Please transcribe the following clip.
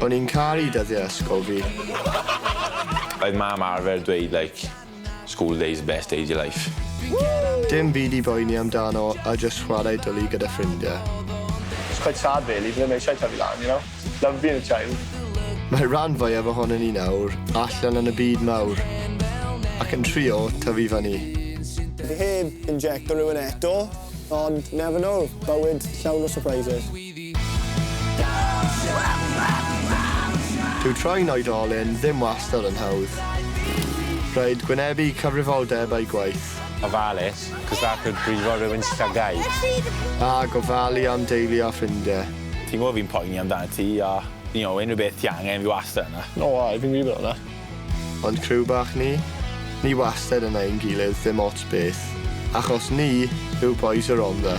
O'n i'n caru dyddiau ysgol fi. Oedd mam arfer dweud, like, school days, best days of your life. Dim byd i boeni amdano a just chwarae dwlu gyda ffrindiau. It's quite sad, really, but I'm eisiau tyfu lan, you know? Love being a child. Mae rhan fwyaf ohonon ni nawr allan yn y byd mawr ac yn trio tyfu fyny. Fi heb injecto rhywun eto, ond never know, bywyd llawn o surprises. Dyw troi'n oedolyn ddim wastad yn hawdd. Rhaid gwynebu cyfrifoldebau gwaith. Ofalus, cos that could brifo rhywun llygau. A gofalu am deulu a ffrindiau. Ti'n gwybod fi'n poeni amdano ti, a unrhyw beth ti angen fi wastad yna. No, fi'n gwybod hwnna. Ond criw bach ni wastad yna ein gilydd ddim ots beth. Achos ni yw Bois y Rhondda.